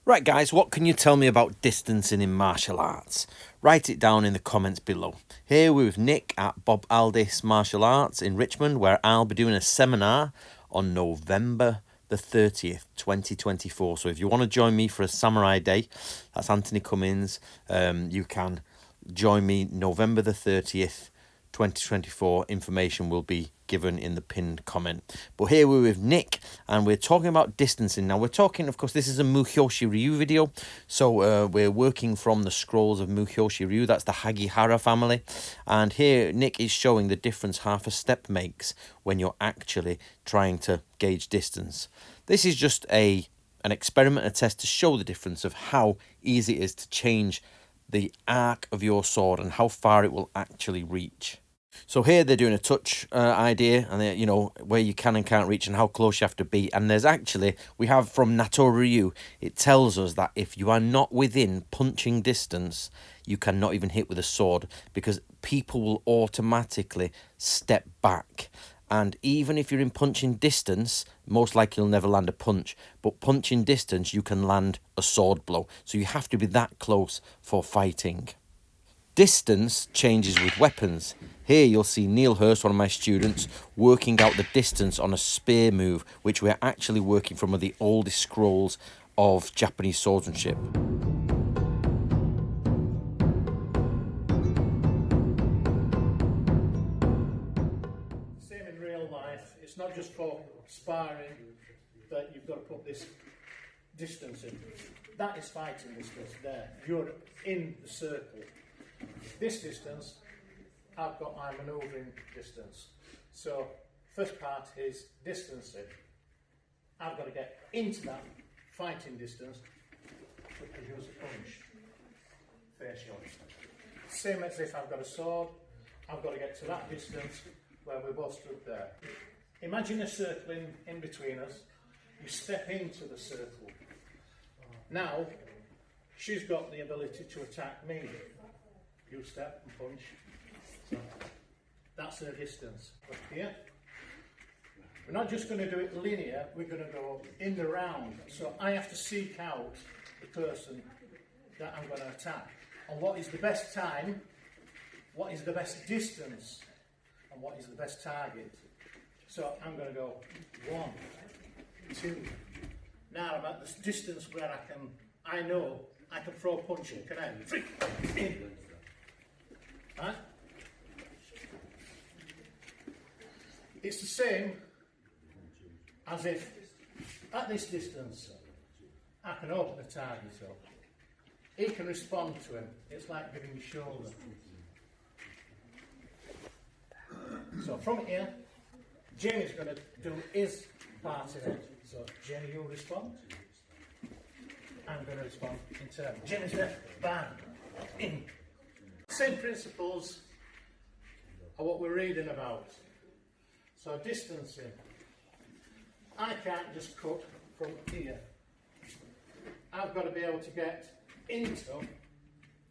Right, guys, what can you tell me about distancing in martial arts? Write it down in the comments below. Here we're with Nick at Bob Aldis Martial Arts in Richmond, where I'll be doing a seminar on November the 30th, 2024. So if you want to join me for a Samurai Day, that's Anthony Cummins, you can join me November the 30th, 2024. Information will be given in the pinned comment. But here we're with Nick and we're talking about distancing. Now we're talking, of course, this is a Muhyoshi Ryu video, so we're working from the scrolls of Muhyoshi Ryu. That's the Hagihara family, and here Nick is showing the difference half a step makes when you're actually trying to gauge distance. This is just an experiment, a test to show the difference of how easy it is to change the arc of your sword and how far it will actually reach. So here they're doing a touch idea, and they, where you can and can't reach and how close you have to be. And there's actually, we have from Natori Ryu, it tells us that if you are not within punching distance, you cannot even hit with a sword, because people will automatically step back. And even if you're in punching distance, most likely you'll never land a punch. But punching distance, you can land a sword blow. So you have to be that close for fighting. Distance changes with weapons. Here you'll see Neil Hurst, one of my students, working out the distance on a spear move, which we're actually working from one of the oldest scrolls of Japanese swordsmanship. Same in real life, it's not just for sparring that you've got to put this distance in. That is fighting distance there. You're in the circle. This distance, I've got my manoeuvring distance. So, first part is distancing. I've got to get into that fighting distance to produce a punch. Face shot. Same as if I've got a sword, I've got to get to that distance where we're both stood there. Imagine a circle in between us. You step into the circle. Now, she's got the ability to attack me. You step and punch. So that's her distance. But here, we're not just going to do it linear, we're going to go in the round. So I have to seek out the person that I'm going to attack. And what is the best time, what is the best distance, and what is the best target. So I'm going to go 1, 2. Now I'm at this distance where I know I can throw a punch in. Can I? 3, in. Right? It's the same as if at this distance I can open the target up. He can respond to him. It's like giving me shoulder. So from here, Jamie's going to do his part in it. So Jamie, you'll respond. I'm going to respond in turn. Jamie's there. Bang. In. Same principles are what we're reading about. So distancing. I can't just cut from here. I've got to be able to get into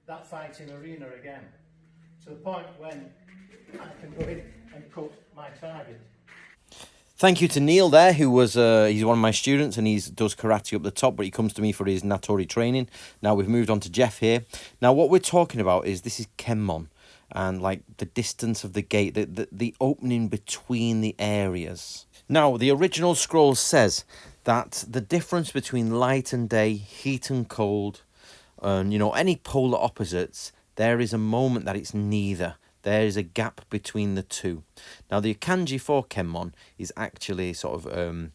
that fighting arena again, to the point when I can go in and cut my target. Thank you to Neil there, who was he's one of my students and he does karate up the top, but he comes to me for his Natori training. Now we've moved on to Jeff here. Now what we're talking about is this is Kenmon, and like the distance of the gate, the opening between the areas. Now the original scroll says that the difference between light and day, heat and cold, and any polar opposites, there is a moment that it's neither. There is a gap between the two. Now, the kanji for Kenmon is actually sort of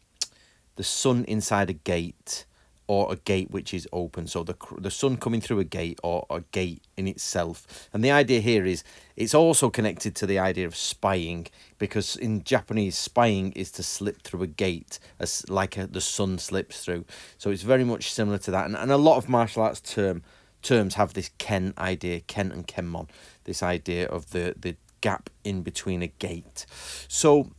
the sun inside a gate, or a gate which is open. So the sun coming through a gate, or a gate in itself. And the idea here is it's also connected to the idea of spying, because in Japanese, spying is to slip through a gate, as the sun slips through. So it's very much similar to that. And a lot of martial arts terms have this ken idea, ken and kenmon, this idea of the gap in between a gate. So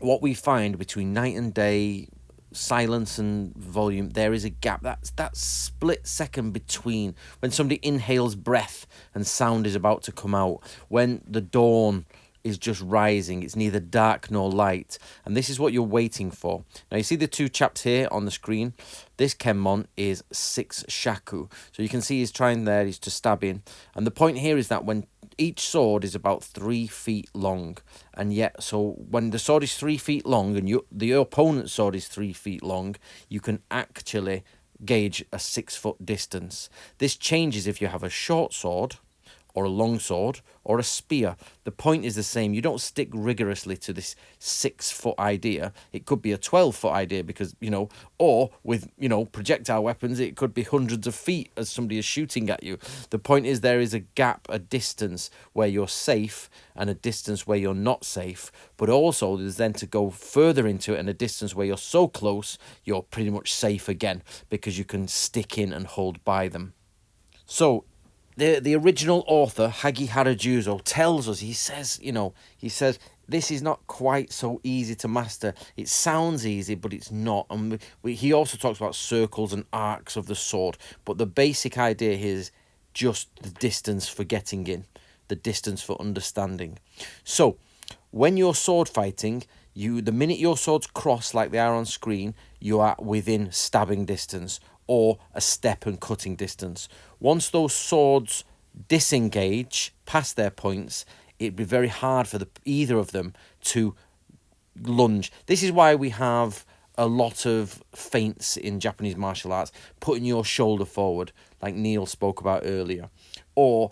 what we find between night and day, silence and volume, there is a gap. That's that split second between when somebody inhales breath and sound is about to come out, when the dawn is just rising. It's neither dark nor light. And this is what you're waiting for. Now, you see the two chaps here on the screen? This Kenmon is 6 shaku. So you can see he's trying there, he's to stab in. And the point here is that when each sword is about 3 feet long. And yet, so when the sword is 3 feet long and the opponent's sword is 3 feet long, you can actually gauge a 6 foot distance. This changes if you have a short sword, or a long sword, or a spear. The point is the same. You don't stick rigorously to this 6 foot idea. It could be a 12 foot idea because, or with, projectile weapons, it could be hundreds of feet as somebody is shooting at you. The point is there is a gap, a distance where you're safe and a distance where you're not safe. But also there's then to go further into it and a distance where you're so close, you're pretty much safe again because you can stick in and hold by them. So, the original author, Hagi Harajuzo, tells us, he says, this is not quite so easy to master. It sounds easy, but it's not. And he also talks about circles and arcs of the sword. But the basic idea here is just the distance for getting in, the distance for understanding. So, when you're sword fighting, the minute your swords cross like they are on screen, you are within stabbing distance or a step and cutting distance. Once those swords disengage past their points, it'd be very hard for either of them to lunge. This is why we have a lot of feints in Japanese martial arts, putting your shoulder forward, like Neil spoke about earlier, or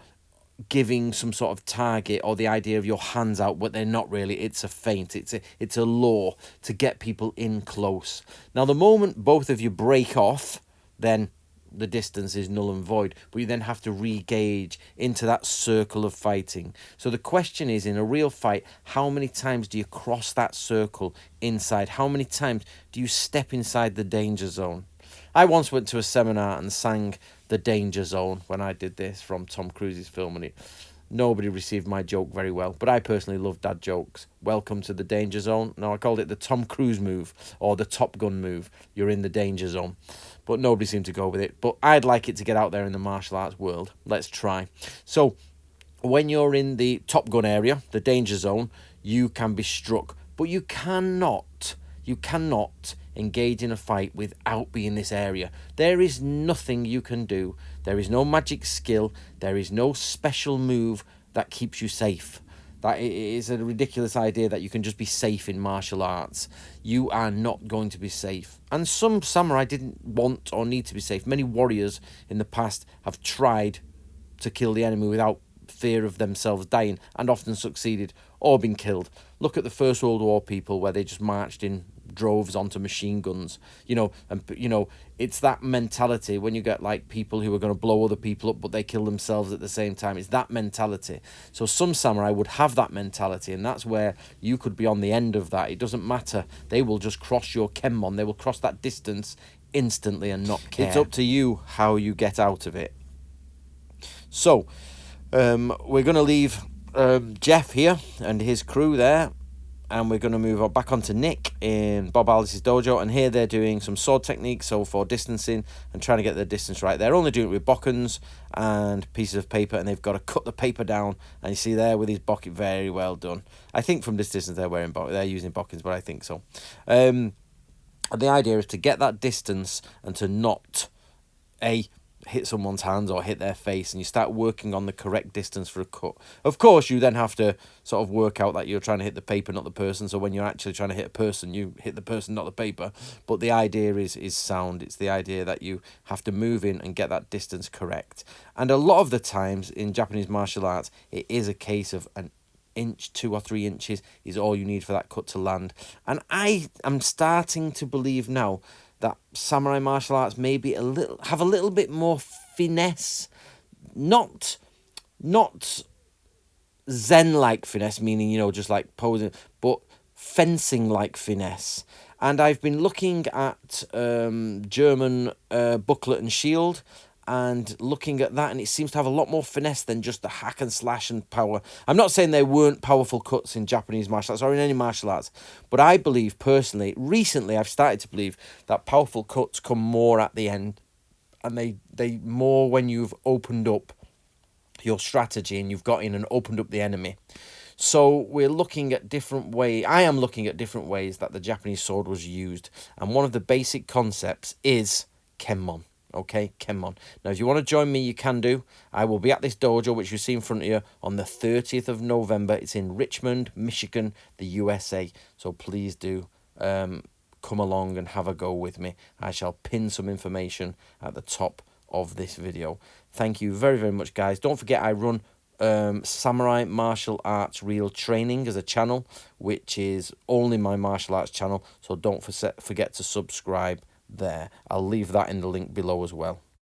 giving some sort of target or the idea of your hands out, but they're not really. It's a feint. It's a law to get people in close. Now, the moment both of you break off, then the distance is null and void, but you then have to re-gauge into that circle of fighting. So the question is, in a real fight, how many times do you cross that circle inside? How many times do you step inside the danger zone? I once went to a seminar and sang The Danger Zone when I did this from Tom Cruise's film, and nobody received my joke very well, but I personally love dad jokes. Welcome to the danger zone. No, I called it the Tom Cruise move or the Top Gun move. You're in the danger zone. But nobody seemed to go with it. But I'd like it to get out there in the martial arts world. Let's try. So, when you're in the Top Gun area, the danger zone, you can be struck. But you cannot engage in a fight without being in this area. There is nothing you can do. There is no magic skill. There is no special move that keeps you safe. That is a ridiculous idea that you can just be safe in martial arts. You are not going to be safe. And some samurai didn't want or need to be safe. Many warriors in the past have tried to kill the enemy without fear of themselves dying and often succeeded or been killed. Look at the First World War people where they just marched in droves onto machine guns, it's that mentality when you get like people who are going to blow other people up but they kill themselves at the same time. It's that mentality. So some samurai would have that mentality, and that's where you could be on the end of that. It doesn't matter. They will just cross your kenmon. They will cross that distance instantly and not care. It's up to you how you get out of it. So we're going to leave Jeff here and his crew there, and we're going to move on back onto Nick in Bob Aldis' dojo, and here they're doing some sword techniques, so for distancing and trying to get the distance right. They're only doing it with bokkens and pieces of paper, and they've got to cut the paper down, and you see there with his bokken, very well done. I think from this distance they're using bokkens, but I think so. And the idea is to get that distance and to not hit someone's hands or hit their face, and you start working on the correct distance for a cut. Of course, you then have to sort of work out that you're trying to hit the paper, not the person. So when you're actually trying to hit a person, you hit the person, not the paper. But the idea is sound. It's the idea that you have to move in and get that distance correct. And a lot of the times in Japanese martial arts, it is a case of an inch, 2 or 3 inches is all you need for that cut to land. And I am starting to believe now that samurai martial arts maybe have a little bit more finesse, not Zen-like finesse, meaning, just like posing, but fencing-like finesse. And I've been looking at German Bucklet and Shield, and looking at that, and it seems to have a lot more finesse than just the hack and slash and power. I'm not saying there weren't powerful cuts in Japanese martial arts or in any martial arts, but I believe personally, recently I've started to believe that powerful cuts come more at the end, and they more when you've opened up your strategy and you've got in and opened up the enemy. So we're looking at different ways. I am looking at different ways that the Japanese sword was used. And one of the basic concepts is Kenmon. Okay, Kenmon. Now, if you want to join me, you can do. I will be at this dojo, which you see in front of you, on the 30th of November. It's in Richmond, Michigan, the USA. So please do come along and have a go with me. I shall pin some information at the top of this video. Thank you very, very much, guys. Don't forget, I run Samurai Martial Arts Real Training as a channel, which is only my martial arts channel. So don't forget to subscribe there. I'll leave that in the link below as well.